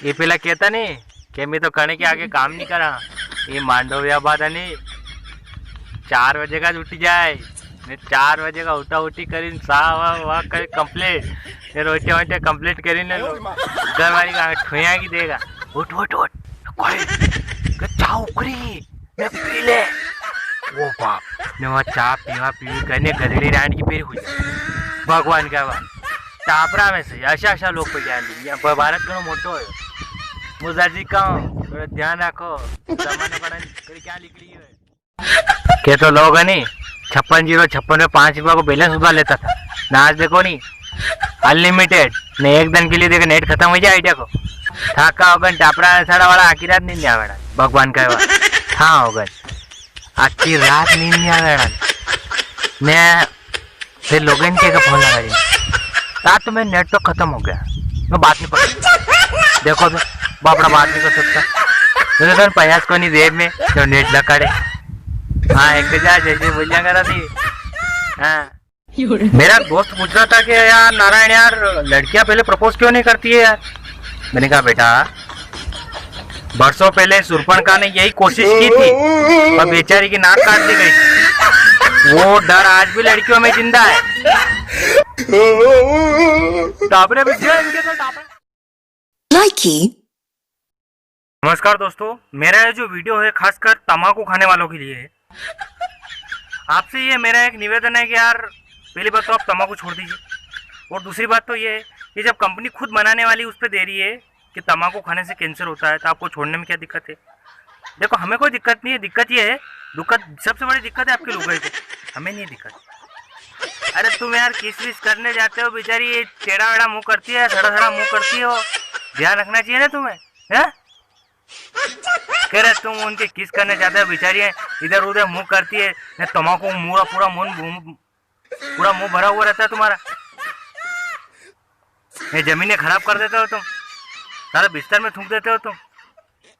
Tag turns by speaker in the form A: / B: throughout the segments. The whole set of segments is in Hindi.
A: ये पेला कहता नहीं कि मैं तो करने के आगे काम नहीं करा। ये मांडव्या बात है नहीं, 4 बजे का उठी जाए ने 4 बजे का उठा उठी करी सा वाह कर कंप्लीट ने रोटे वोटे कंप्लीट करी ने घर वाली का ठुया की देगा। उठ उठ उठ कोई चाह उकरी ने पी ले। वो बाप ने वहाँ चाह पीवा पीवी करने गधेड़ी रांड की पेरी हुई। भगवान का वाह टापरा में से अशा लोग को ज्ञान दी। भारत का मोटो है मुजाजी का थोड़ा ध्यान रखो। क्या निकली है के तो लोग है नहीं 56 में 5 रुपया को बैलेंस उड़ा लेता था ना। आज देखो नहीं अनलिमिटेड ने एक दिन के लिए देखो नेट खत्म हो जाए आइडिया को थाका होगन टापरा साड़ा वाला आखी रात नींद नहीं आवेड़ा। भगवान का हाँ होगन आखी रात नींद नहीं आवेड़ा ने फिर लोग इनके का फोन लगा दी रात में नेट तो खत्म हो गया मैं बात नहीं कर। देखो तो बापड़ा बात नहीं कर सकता तो प्रयास को नहीं देव में तो नेट लकाड़े। हाँ एक जैसे बोलिया करा थी। हाँ मेरा दोस्त पूछ रहा था कि यार नारायण यार लड़कियां पहले प्रपोज क्यों नहीं करती है यार। मैंने कहा बेटा बरसों पहले सुरपणखा ने यही कोशिश की थी और बेचारी की नाक काट दी गई। वो डर आज भी लड़कियों में जिंदा है। टापरे नमस्कार दोस्तों, मेरा ये जो वीडियो है खासकर तम्बाकू खाने वालों के लिए है। आपसे ये मेरा एक निवेदन है कि यार पहली बात तो आप तम्बाकू छोड़ दीजिए और दूसरी बात तो ये है कि जब कंपनी खुद बनाने वाली उस पर दे रही है कि तम्बाकू खाने से कैंसर होता है तो आपको छोड़ने में क्या दिक्कत है। देखो हमें कोई दिक्कत नहीं है, दिक्कत ये है सबसे बड़ी दिक्कत है आपके लोगों को, हमें नहीं दिक्कत। अरे तुम यार किस विस करने जाते हो, बेचारी ये टेढ़ा वेढ़ा मुँह करती है, सड़ा सड़ा मुँह करती हो, ध्यान रखना चाहिए ना तुम्हें। है कह रहे तुम उनके किस करने जाते हो, बेचारी इधर उधर मुंह करती है, तम्बाकू पूरा मुंह भरा हुआ रहता है तुम्हारा। ये जमीनें खराब कर देते हो तुम, सारा बिस्तर में थूक देते हो तुम।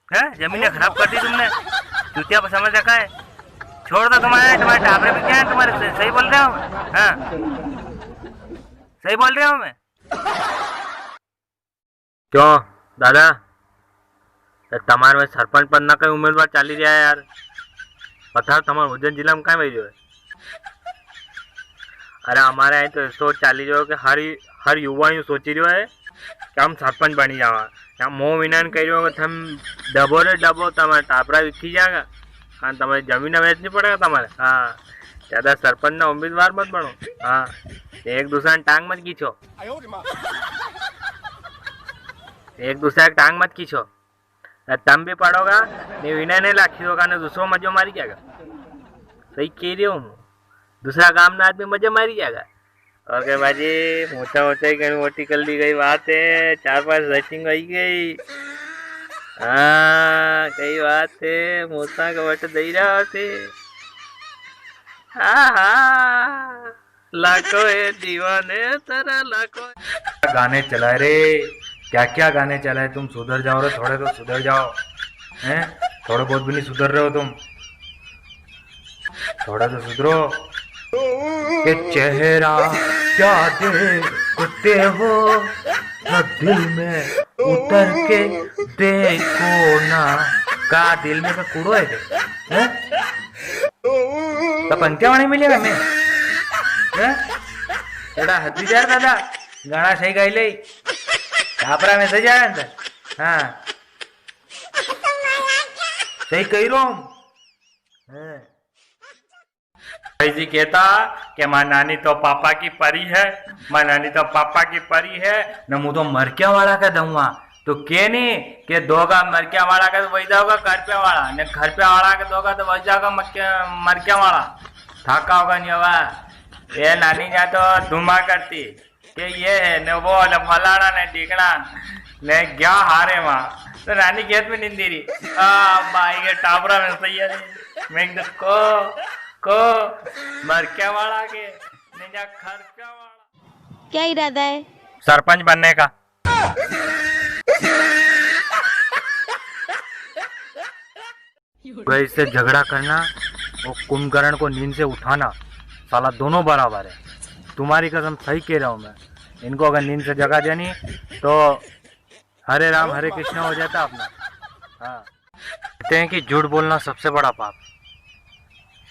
A: है जमीनें खराब कर दी तुमने, चुतिया पर समझ रखा है। छोड़ दो तुम्हारे टापरे में क्या है तुम्हारे। सही बोल रहे हो? हाँ सही बोल रहे हो मैं। क्यों दादा તમારે में सरपंच पद कई उम्मीदवार चाली रहा है यार। पता तमार उज्जैन जिला में क्या भाई जो है। अरे हमारे यहाँ तो सोच चाली जो कि हर युवा यूँ सोची रहो है कि हम सरपंच बनी जावा। यहाँ मोह विनान कह रहे हो कि तुम डबो रे डबो तमारे टापरा विकी जाएगा। हाँ तुम्हारी जमीन बेचनी पड़ेगा तुम्हारे। हाँ ज़्यादा सरपंच ना उम्मीदवार मत बनो। हाँ एक दूसरा टांग मत खींचो, एक दूसरा टांग मत खींचो। तम भी पड़ोगा नहीं विनय नहीं लाखी होगा ना दूसरों मजो मारी जाएगा। सही कह रही हूँ, दूसरा काम ना आदमी मजे मारी जाएगा। और के बाजी मोटा ही कहीं मोटी कर दी गई बात है, 4-5 रेटिंग आई गई। हाँ कई बात है मोटा का बट दे रहा थे। हाँ लाखों है दीवाने तेरा लाखों गाने चला रे। क्या क्या गाने चलाए, तुम सुधर जाओ रे, थोड़े तो सुधर जाओ। हैं थोड़े बहुत भी नहीं सुधर रहे हो तुम, थोड़ा तो सुधरो। के चेहरा क्या देखते हो ना दिल में उतर के देखो ना। का दिल में का कूड़ो है हैं तो पंक्तियां मिलेगा मैं एड़ा हद्दी यार दादा गाना सही गाई ले टापरा में सही जाए अंदर। हाँ सही कही रो भाई जी कहता कि माँ नानी तो पापा की परी है, माँ नानी तो पापा की परी है न मुँह तो मरकिया वाला का दूंगा। तो के नहीं के दोगा मरकिया वाला का तो वही जाओगा खरपिया वाला, न खरपिया वाला का दोगा तो वही जाओगा मरकिया वाला। थाका होगा नहीं होगा। ये नानी जा तो धुमा करती कि ये है न वो न फलाना न टिकना न क्या हारे माँ। तो नानी खेत में नींदी रही भाई के टापरा में सही है मैं को मरकिया वाला के निजा खरपिया वाला।
B: क्या इरादा है?
A: सरपंच बनने का। इससे झगड़ा करना और कुंभकर्ण को नींद से उठाना साला दोनों बराबर है। तुम्हारी कसम सही कह रहा हूँ मैं। इनको अगर नींद से जगा देनी तो हरे राम हरे कृष्ण हो जाता अपना। हाँ, कहते हैं कि झूठ बोलना सबसे बड़ा पाप,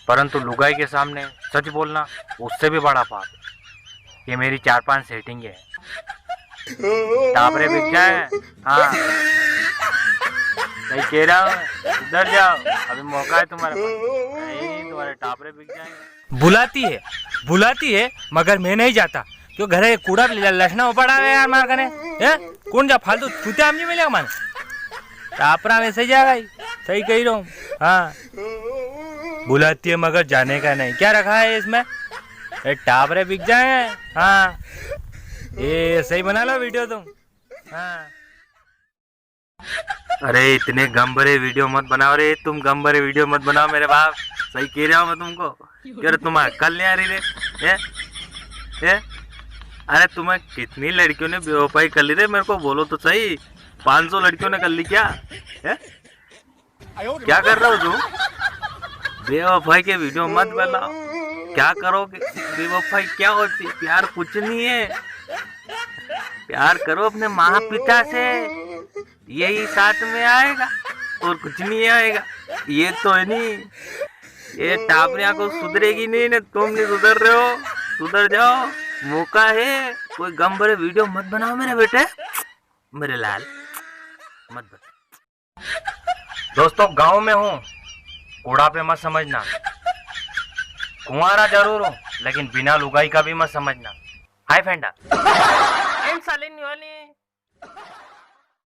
A: परंतु लुगाई के सामने सच बोलना उससे भी बड़ा पाप है। ये मेरी 4-5 सेटिंग है, टापरे बिक जाए। हाँ सही कह रहा हूँ, उधर जाओ, अभी मौका है तुम्हारे पास। नहीं तुम्हारे टापरे बिक जाएंगे। बुलाती है मगर मैं नहीं जाता, क्यों घरे कूड़ा लसना पड़ा है यार मार कने। कौन जा फालतू छूते आम नहीं मिलेगा माने, टापरा वैसे जाएगा ही। सही कही रहा हूँ। हाँ बुलाती है मगर जाने का नहीं, क्या रखा है इसमें, टापरे बिक जाए। हाँ ये सही बना लो वीडियो तुम। हाँ अरे इतने गंभरे वीडियो मत बनाओ रे, तुम गंभरे वीडियो मत बनाओ मेरे बाप। सही कह रहा हूँ मैं तुमको, क्यों तुम्हें अक्ल नहीं आ रही रे। ये अरे तुम्हें कितनी लड़कियों ने बेवफाई कर ली रे, मेरे को बोलो तो सही। 500 लड़कियों ने कर ली क्या है? क्या कर रहे हो तुम? बेवफाई के वीडियो मत बनाओ। क्या करोगे? बेवफाई क्या होती? प्यार कुछ नहीं है। प्यार करो अपने माँ पिता से, यही साथ में आएगा और कुछ नहीं आएगा। ये तो है नहीं, ये टापरिया को सुधरेगी नहीं ना, तुम नहीं सुधर रहे हो। सुधर जाओ, मौका है। कोई गम भरे वीडियो मत बनाओ मेरे बेटे, मेरे लाल मत बना। दोस्तों गांव में हूँ, कूड़ा पे मत समझना। कुंवारा जरूर हूँ लेकिन बिना लुगाई का भी मत समझना। हाय फेंडा। साले नहीं वाले